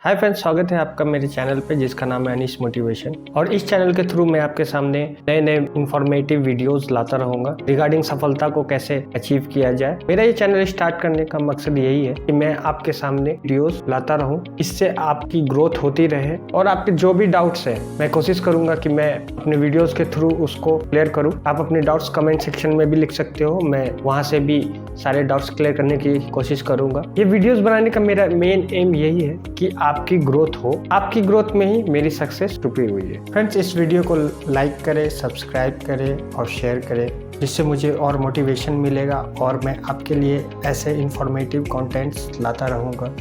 Hi friends, स्वागत है आपका मेरे चैनल पे जिसका नाम है अनीश मोटिवेशन। और इस चैनल के थ्रू मैं आपके सामने नए नए इंफॉर्मेटिव वीडियोस लाता रहूंगा रिगार्डिंग सफलता को कैसे अचीव किया जाए। मेरा ये चैनल स्टार्ट करने का मकसद यही है कि मैं आपके सामने वीडियोस लाता रहूं, इससे आपकी ग्रोथ होती रहे और आपके जो भी डाउट्स है मैं कोशिश करूंगा कि मैं अपने वीडियोज के थ्रू उसको क्लियर करूँ। आप अपने डाउट्स कमेंट सेक्शन में भी लिख सकते हो, मैं वहाँ से भी सारे डाउट्स क्लियर करने की कोशिश करूंगा। ये वीडियोस बनाने का मेरा मेन एम यही है कि आपकी ग्रोथ हो, आपकी ग्रोथ में ही मेरी सक्सेस छुपी हुई है। फ्रेंड्स, इस वीडियो को लाइक करें, सब्सक्राइब करें और शेयर करें, जिससे मुझे और मोटिवेशन मिलेगा और मैं आपके लिए ऐसे इंफॉर्मेटिव कंटेंट्स लाता रहूँगा।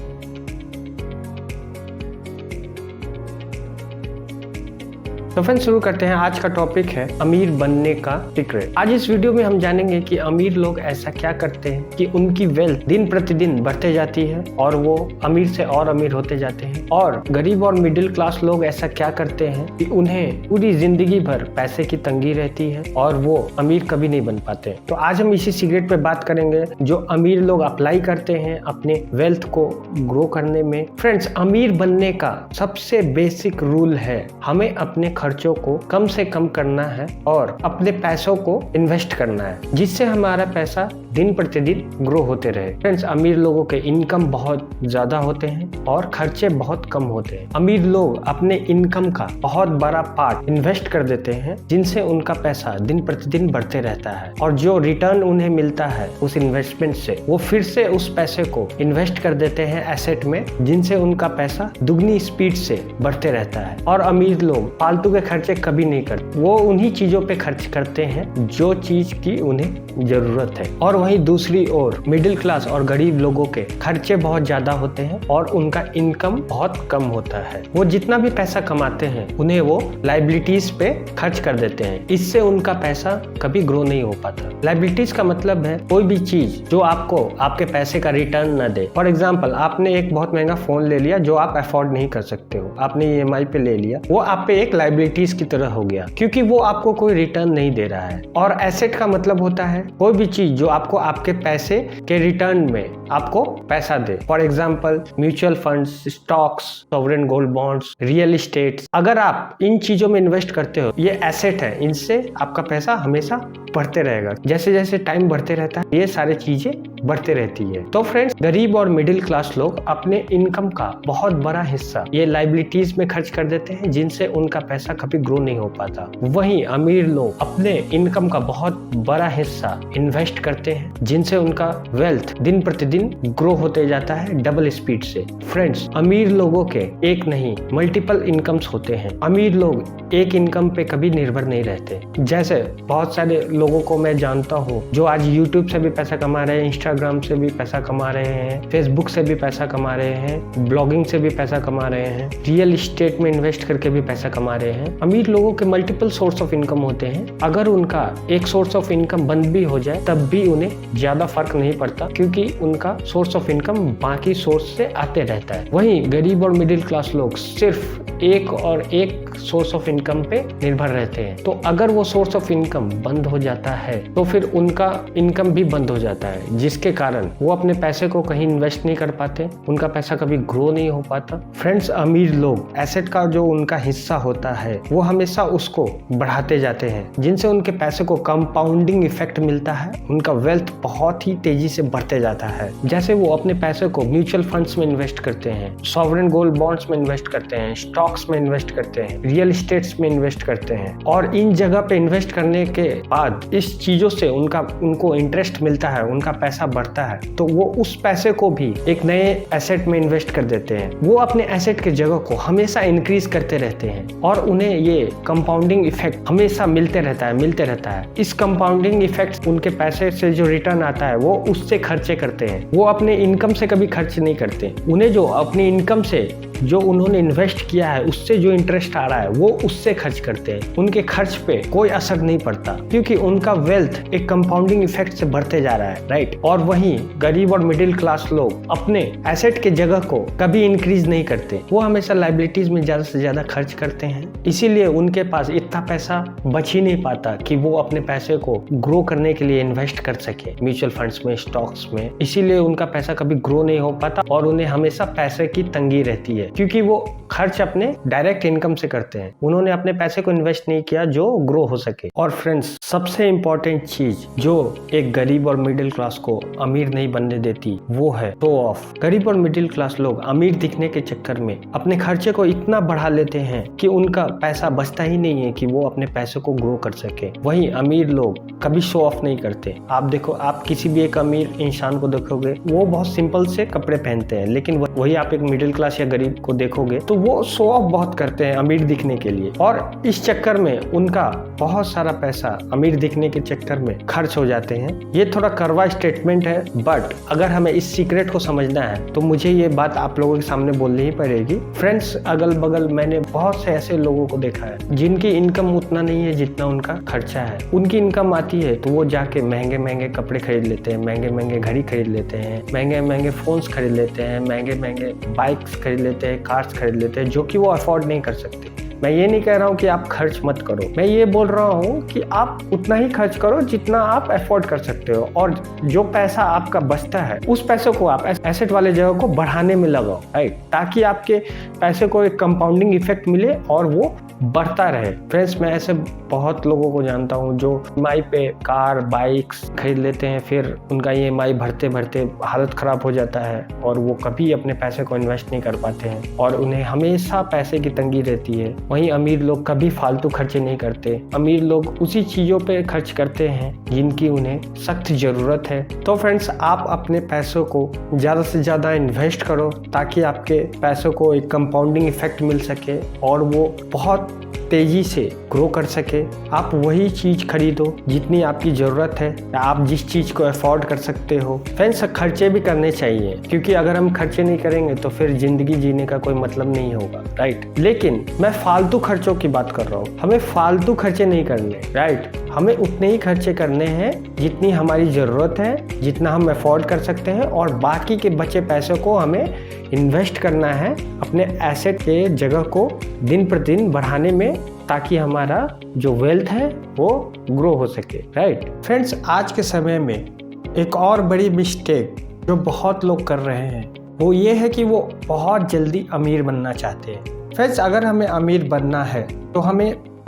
तो फ्रेंड्स, शुरू करते हैं। आज का टॉपिक है अमीर बनने का सीक्रेट। आज इस वीडियो में हम जानेंगे कि अमीर लोग ऐसा क्या करते हैं कि उनकी वेल्थ दिन प्रतिदिन बढ़ते जाती है और वो अमीर से और अमीर होते जाते हैं, और गरीब और मिडिल क्लास लोग ऐसा क्या करते हैं कि उन्हें पूरी जिंदगी भर पैसे की तंगी रहती है और वो अमीर कभी नहीं बन पाते। तो आज हम इसी सीक्रेट पे बात करेंगे जो अमीर लोग अप्लाई करते हैं अपने वेल्थ को ग्रो करने में। फ्रेंड्स, अमीर बनने का सबसे बेसिक रूल है हमें अपने खर्चों को कम से कम करना है और अपने पैसों को इन्वेस्ट करना है, जिससे हमारा पैसा दिन प्रतिदिन ग्रो होते रहे। फ्रेंड्स, अमीर लोगों के इनकम बहुत ज्यादा होते हैं और खर्चे बहुत कम होते हैं। अमीर लोग अपने इनकम का बहुत बड़ा पार्ट इन्वेस्ट कर देते हैं, जिनसे उनका पैसा दिन प्रतिदिन बढ़ते रहता है और जो रिटर्न उन्हें मिलता है उस इन्वेस्टमेंट से, वो फिर से उस पैसे को इन्वेस्ट कर देते हैं एसेट में, जिनसे उनका पैसा दुगनी स्पीड से बढ़ते रहता है। और अमीर लोग फालतू के खर्चे कभी नहीं करते, वो उन्हीं चीजों पे खर्च करते हैं जो चीज की उन्हें जरूरत है। और वहीं दूसरी ओर मिडिल क्लास और गरीब लोगों के खर्चे बहुत ज्यादा होते हैं और उनका इनकम बहुत कम होता है। वो जितना भी पैसा कमाते हैं उन्हें वो लाइबिलिटीज पे खर्च कर देते हैं, इससे उनका पैसा कभी ग्रो नहीं हो पाता। लाइबिलिटीज का मतलब है कोई भी चीज जो आपको आपके पैसे का रिटर्न न दे। फॉर एग्जाम्पल, आपने एक बहुत महंगा फोन ले लिया जो आप अफोर्ड नहीं कर सकते हो, आपने EMI पे ले लिया, वो आप पे एक लाइबिलिटीज की तरह हो गया क्योंकि वो आपको कोई रिटर्न नहीं दे रहा है। और एसेट का मतलब होता है कोई भी चीज जो आपको आपके पैसे के रिटर्न में आपको पैसा दे। For example, mutual funds, stocks, sovereign gold bonds, real estate. अगर आप इन चीजों में इन्वेस्ट करते हो, ये एसेट है, इनसे आपका पैसा हमेशा बढ़ते रहेगा। जैसे जैसे टाइम बढ़ते रहता है ये सारी चीजें बढ़ते रहती है। तो फ्रेंड्स, गरीब और मिडिल क्लास लोग अपने इनकम का बहुत बड़ा हिस्सा ये लाइबिलिटीज में खर्च कर देते हैं, जिनसे उनका पैसा कभी ग्रो नहीं हो पाता। वहीं अमीर लोग अपने इनकम का बहुत बड़ा हिस्सा इन्वेस्ट करते हैं, जिनसे उनका वेल्थ दिन प्रतिदिन ग्रो होते जाता है डबल स्पीड से। फ्रेंड्स, अमीर लोगों के एक नहीं मल्टीपल इनकम्स होते हैं। अमीर लोग एक इनकम पे कभी निर्भर नहीं रहते। जैसे बहुत सारे लोगों को मैं जानता हूँ जो आज यूट्यूब से भी पैसा कमा रहे हैं, इंस्टाग्राम से भी पैसा कमा रहे हैं, फेसबुक से भी पैसा कमा रहे हैं, ब्लॉगिंग से भी पैसा कमा रहे हैं, रियल एस्टेट में इन्वेस्ट करके भी पैसा कमा रहे हैं। अमीर लोगों के मल्टीपल सोर्स ऑफ इनकम होते हैं। अगर उनका एक सोर्स ऑफ इनकम बंद भी हो जाए तब भी उन्हें ज्यादा फर्क नहीं पड़ता, क्योंकि उनका सोर्स ऑफ इनकम बाकी सोर्स से आते रहता है। वहीं गरीब और मिडिल क्लास लोग सिर्फ एक और एक सोर्स ऑफ इनकम पे निर्भर रहते हैं। तो अगर वो सोर्स ऑफ इनकम बंद हो जाता है तो फिर उनका इनकम भी बंद हो जाता है, जिसके कारण वो अपने पैसे को कहीं इन्वेस्ट नहीं कर पाते, उनका पैसा कभी ग्रो नहीं हो पाता। फ्रेंड्स, अमीर लोग एसेट का जो उनका हिस्सा होता है वो हमेशा उसको बढ़ाते जाते हैं, जिनसे उनके पैसे को कंपाउंडिंग इफेक्ट मिलता है, उनका वेल्थ बहुत ही तेजी से बढ़ते जाता है। जैसे वो अपने पैसे को म्यूचुअल फंड्स में इन्वेस्ट करते हैं, सॉवरेन गोल्ड बॉन्ड्स में इन्वेस्ट करते हैं, स्टॉक्स में इन्वेस्ट करते हैं, रियल एस्टेट्स में इन्वेस्ट करते हैं, और इन जगह पे इन्वेस्ट करने के बाद इस चीजों से उनको इंटरेस्ट मिलता है, उनका पैसा बढ़ता है, तो वो उस पैसे को भी एक नए एसेट में इन्वेस्ट कर देते हैं। वो अपने एसेट के जगह को हमेशा इंक्रीज करते रहते हैं और उन्हें ये कंपाउंडिंग इफेक्ट हमेशा मिलते रहता है। इस कंपाउंडिंग इफेक्ट उनके पैसे से जो रिटर्न आता है वो उससे खर्चे करते हैं। वो अपने इनकम से कभी खर्च नहीं करते। उन्हें जो अपनी इनकम से जो उन्होंने इन्वेस्ट किया है उससे जो इंटरेस्ट आ रहा है वो उससे खर्च करते हैं। उनके खर्च पे कोई असर नहीं पड़ता क्योंकि उनका वेल्थ एक कंपाउंडिंग इफेक्ट से बढ़ते जा रहा है, राइट। और वहीं गरीब और मिडिल क्लास लोग अपने एसेट के जगह को कभी इंक्रीज नहीं करते, वो हमेशा लाइबिलिटीज में ज्यादा से ज्यादा खर्च करते हैं। इसीलिए उनके पास इतना पैसा बच ही नहीं पाता कि वो अपने पैसे को ग्रो करने के लिए इन्वेस्ट कर सके म्यूचुअल फंड्स में, स्टॉक्स में। इसीलिए उनका पैसा कभी ग्रो नहीं हो पाता और उन्हें हमेशा पैसे की तंगी रहती है। क्योंकि वो खर्च अपने डायरेक्ट इनकम से करते हैं। उन्होंने अपने पैसे को इन्वेस्ट नहीं किया जो ग्रो हो सके। और फ्रेंड्स, सबसे इम्पोर्टेंट चीज जो एक गरीब और मिडिल क्लास को अमीर नहीं बनने देती वो है शो ऑफ। गरीब और मिडिल क्लास लोग अमीर दिखने के चक्कर में अपने खर्चे को इतना बढ़ा लेते हैं कि उनका पैसा बचता ही नहीं है कि वो अपने पैसे को ग्रो कर सके। वहीं अमीर लोग कभी शो ऑफ नहीं करते। आप देखो, आप किसी भी एक अमीर इंसान को देखोगे, वो बहुत सिंपल से कपड़े पहनते हैं, लेकिन वही आप एक मिडिल क्लास या गरीब को देखोगे तो वो शो ऑफ बहुत करते हैं अमीर दिखने के लिए, और इस चक्कर में उनका बहुत सारा पैसा अमीर दिखने के चक्कर में खर्च हो जाते हैं। ये थोड़ा कड़वा स्टेटमेंट है, बट अगर हमें इस सीक्रेट को समझना है तो मुझे ये बात आप लोगों के सामने बोलनी ही पड़ेगी। फ्रेंड्स, अगल बगल मैंने बहुत से ऐसे लोगों को देखा है जिनकी इनकम उतना नहीं है जितना उनका खर्चा है। उनकी इनकम आती है तो वो जाके महंगे महंगे कपड़े खरीद लेते हैं, महंगे महंगे घड़ी खरीद लेते हैं, महंगे महंगे फोन्स खरीद लेते हैं, महंगे महंगे बाइक्स खरीद लेते हैं, कार्स खरीद लेते हैं, जो कि वो अफोर्ड नहीं कर सकते। मैं ये नहीं कह रहा हूँ कि आप खर्च मत करो, मैं ये बोल रहा हूँ कि आप उतना ही खर्च करो जितना आप अफोर्ड कर सकते हो, और जो पैसा आपका बचता है उस पैसे को आप एसेट वाले जगह को बढ़ाने में लगाओ, राइट, ताकि आपके पैसे को एक कंपाउंडिंग इफेक्ट मिले और वो बढ़ता रहे। फ्रेंड्स, मैं ऐसे बहुत लोगों को जानता हूँ जो EMI पे कार बाइक्स खरीद लेते हैं, फिर उनका EMI भरते भरते हालत खराब हो जाता है और वो कभी अपने पैसे को इन्वेस्ट नहीं कर पाते हैं और उन्हें हमेशा पैसे की तंगी रहती है। वहीं अमीर लोग कभी फालतू खर्चे नहीं करते। अमीर लोग उसी चीज़ों पे खर्च करते हैं जिनकी उन्हें सख्त ज़रूरत है। तो फ्रेंड्स, आप अपने पैसों को ज़्यादा से ज़्यादा इन्वेस्ट करो ताकि आपके पैसों को एक कंपाउंडिंग इफेक्ट मिल सके और वो बहुत तेजी से ग्रो कर सके। आप वही चीज खरीदो जितनी आपकी जरूरत है या आप जिस चीज को अफोर्ड कर सकते हो। फ्रेंड्स, खर्चे भी करने चाहिए, क्योंकि अगर हम खर्चे नहीं करेंगे तो फिर जिंदगी जीने का कोई मतलब नहीं होगा, राइट। लेकिन मैं फालतू खर्चों की बात कर रहा हूँ। हमें फालतू खर्चे नहीं करने, राइट। हमें उतने ही खर्चे करने हैं जितनी हमारी ज़रूरत है, जितना हम अफोर्ड कर सकते हैं, और बाकी के बचे पैसों को हमें इन्वेस्ट करना है अपने एसेट के जगह को दिन प्रतिदिन बढ़ाने में, ताकि हमारा जो वेल्थ है वो ग्रो हो सके, राइट। फ्रेंड्स, आज के समय में एक और बड़ी मिस्टेक जो बहुत लोग कर रहे हैं वो ये है कि वो बहुत जल्दी अमीर बनना चाहते हैं। फ्रेंड्स, अगर हमें अमीर बनना है तो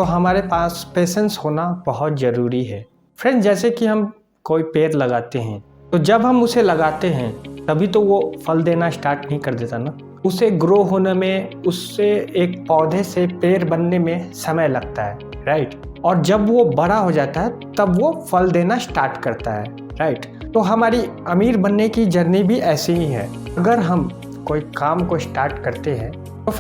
हमारे पास पेशेंस होना बहुत ज़रूरी है। फ्रेंड्स, जैसे कि हम कोई पेड़ लगाते हैं तो जब हम उसे लगाते हैं तभी तो वो फल देना स्टार्ट नहीं कर देता ना। उसे ग्रो होने में, उससे एक पौधे से पेड़ बनने में समय लगता है, राइट। और जब वो बड़ा हो जाता है तब वो फल देना स्टार्ट करता है, राइट। तो हमारी अमीर बनने की जर्नी भी ऐसी ही है। अगर हम कोई काम को स्टार्ट करते हैं तो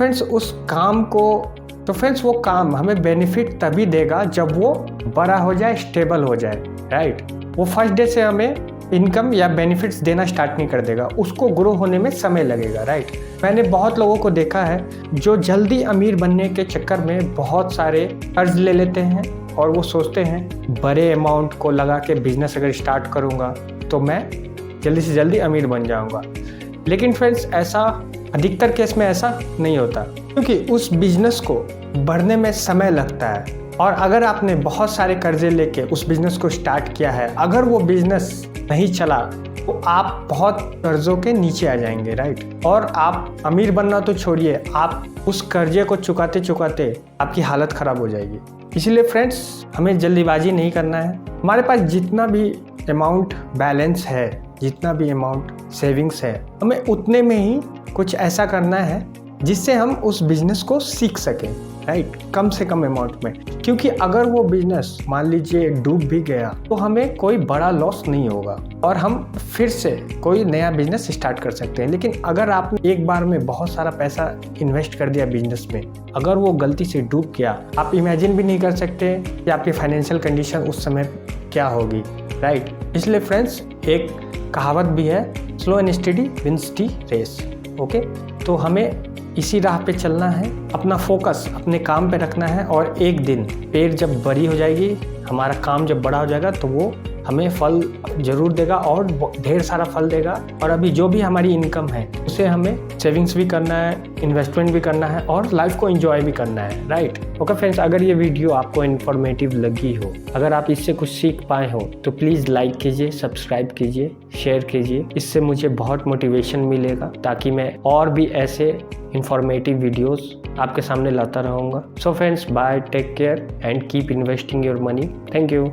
फ्रेंड्स वो काम हमें बेनिफिट तभी देगा जब वो बड़ा हो जाए, स्टेबल हो जाए, राइट। वो फर्स्ट डे से हमें इनकम या बेनिफिट्स देना स्टार्ट नहीं कर देगा, उसको ग्रो होने में समय लगेगा, राइट। मैंने बहुत लोगों को देखा है जो जल्दी अमीर बनने के चक्कर में बहुत सारे कर्ज ले लेते हैं और वो सोचते हैं बड़े अमाउंट को लगा के बिजनेस अगर स्टार्ट करूँगा तो मैं जल्दी से जल्दी अमीर बन जाऊँगा। लेकिन फ्रेंड्स, ऐसा अधिकतर केस में ऐसा नहीं होता, क्योंकि उस बिजनेस को बढ़ने में समय लगता है। और अगर आपने बहुत सारे कर्जे लेके उस बिजनेस को स्टार्ट किया है, अगर वो बिजनेस नहीं चला तो आप बहुत कर्जों के नीचे आ जाएंगे, राइट। और आप अमीर बनना तो छोड़िए, आप उस कर्जे को चुकाते चुकाते आपकी हालत खराब हो जाएगी। इसलिए फ्रेंड्स, हमें जल्दीबाजी नहीं करना है। हमारे पास जितना भी अमाउंट बैलेंस है, जितना भी अमाउंट सेविंग्स है, हमें उतने में ही कुछ ऐसा करना है जिससे हम उस बिजनेस को सीख सकें, राइट, कम से कम अमाउंट में। क्योंकि अगर वो बिजनेस मान लीजिए डूब भी गया तो हमें कोई बड़ा लॉस नहीं होगा और हम फिर से कोई नया बिजनेस स्टार्ट कर सकते हैं। लेकिन अगर आपने एक बार में बहुत सारा पैसा इन्वेस्ट कर दिया बिजनेस में, अगर वो गलती से डूब गया, आप इमेजिन भी नहीं कर सकते कि आपकी फाइनेंशियल कंडीशन उस समय क्या होगी, राइट। इसलिए फ्रेंड्स, एक कहावत भी है, slow and steady wins the race, okay. तो हमें इसी राह पे चलना है, अपना फोकस अपने काम पे रखना है, और एक दिन पेड़ जब बड़ी हो जाएगी, हमारा काम जब बड़ा हो जाएगा तो वो हमें फल जरूर देगा और ढेर सारा फल देगा। और अभी जो भी हमारी इनकम है उसे हमें सेविंग्स भी करना है, इन्वेस्टमेंट भी करना है और लाइफ को एंजॉय भी करना है, राइट। ओके फ्रेंड्स, अगर ये वीडियो आपको इन्फॉर्मेटिव लगी हो, अगर आप इससे कुछ सीख पाए हो तो प्लीज़ लाइक कीजिए, सब्सक्राइब कीजिए, शेयर कीजिए। इससे मुझे बहुत मोटिवेशन मिलेगा ताकि मैं और भी ऐसे इंफॉर्मेटिव वीडियोस आपके सामने लाता रहूँगा। So friends, bye, take care and keep investing your money. Thank you.